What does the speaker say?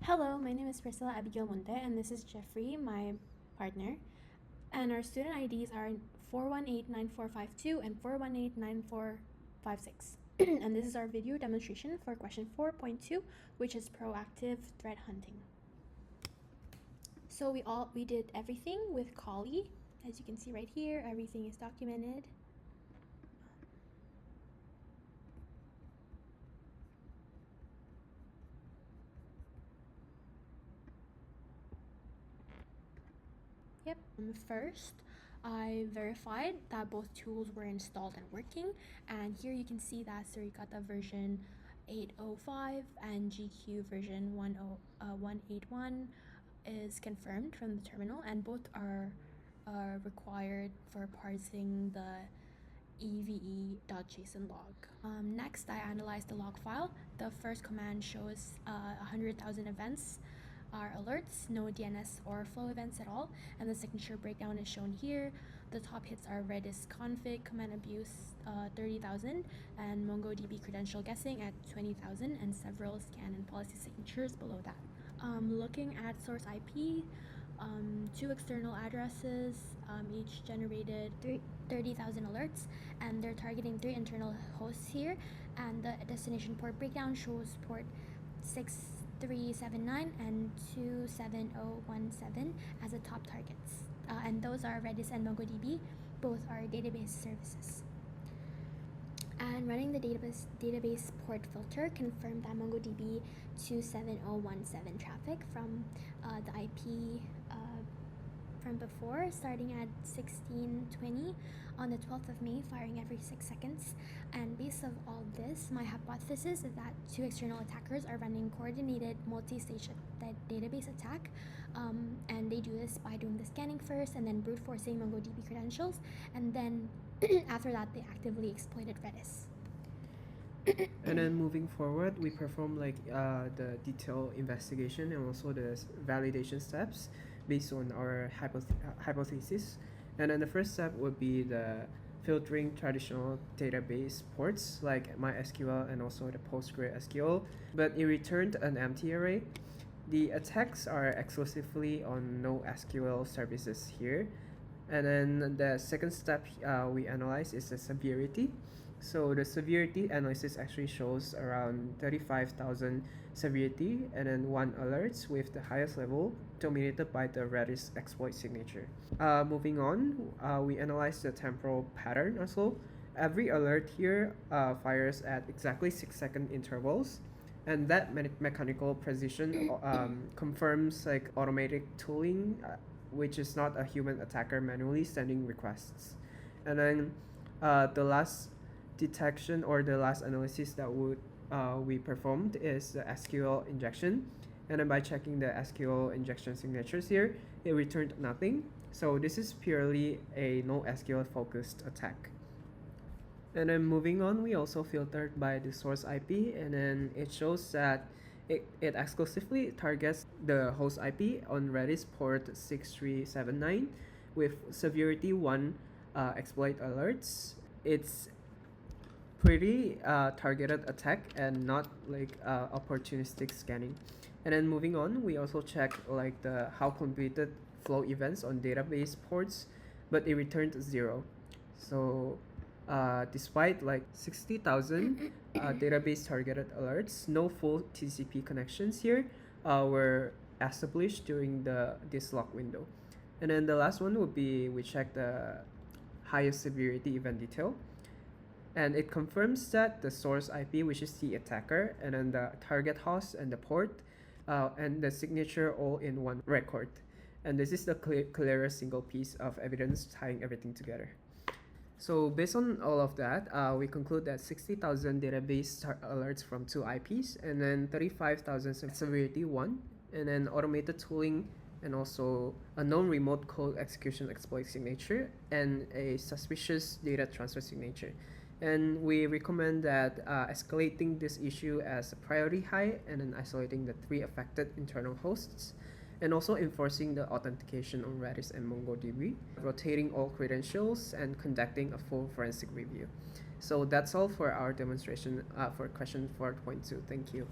Hello, my name is Priscilla Abigail Monte, and this is Jeffrey, my partner. And our student IDs are 4189452 and 4189456. And this is our video demonstration for question 4.2, which is proactive threat hunting. So we did everything with Kali. As you can see right here, everything is documented. Yep. First, I verified that both tools were installed and working, and here you can see that Suricata version 805 and GQ version 181 is confirmed from the terminal, and both are required for parsing the eve.json log. Next, I analyzed the log file. The first command shows 100,000 events are alerts, no DNS or flow events at all, and the signature breakdown is shown here. The top hits are Redis config, command abuse 30,000, and MongoDB credential guessing at 20,000, and several scan and policy signatures below that. Looking at source IP, two external addresses each generated 30,000 alerts, and they're targeting 3 internal hosts here, and the destination port breakdown shows port 6379 and 27017 as the top targets, and those are Redis and MongoDB. Both are database services. And running the database port filter confirmed that MongoDB 27017 traffic from the IP from before, starting at 1620 on the 12th of May, firing every 6 seconds. And based on all this, my hypothesis is that 2 external attackers are running coordinated multi-stage database attack, and they do this by doing the scanning first and then brute forcing MongoDB credentials, and then after that they actively exploited Redis. And then moving forward, we perform the detailed investigation and also the validation steps based on our hypothesis. And then the first step would be the filtering traditional database ports like MySQL and also the PostgreSQL, but it returned an empty array. The attacks are exclusively on NoSQL services here. And then the second step we analyze is the severity. So the severity analysis actually shows around 35,000 severity and then 1 alerts with the highest level dominated by the Redis exploit signature. Moving on, we analyze the temporal pattern also. Every alert here fires at exactly 6-second intervals, and that mechanical precision confirms automatic tooling, which is not a human attacker manually sending requests. And then the last detection or the last analysis that we performed is the SQL injection, and then by checking the SQL injection signatures here, it returned nothing. So this is purely a NoSQL focused attack. And then moving on, we also filtered by the source IP, and then it shows that it exclusively targets the host IP on Redis port 6379 with severity 1 exploit alerts. It's pretty targeted attack and not opportunistic scanning. And then moving on, we also check the how completed flow events on database ports, but it returned 0. So despite 60,000 database targeted alerts, no full TCP connections here were established during this lock window. And then the last one would be we check the highest severity event detail, and it confirms that the source IP, which is the attacker, and then the target host and the port, and the signature all in one record. And this is the clearest single piece of evidence tying everything together. So based on all of that, we conclude that 60,000 database alerts from 2 IPs, and then 35,000 severity 1, and then automated tooling, and also a known remote code execution exploit signature, and a suspicious data transfer signature. And we recommend that escalating this issue as a priority high, and then isolating the 3 affected internal hosts, and also enforcing the authentication on Redis and MongoDB, rotating all credentials, and conducting a full forensic review. So that's all for our demonstration for question 4.2. Thank you.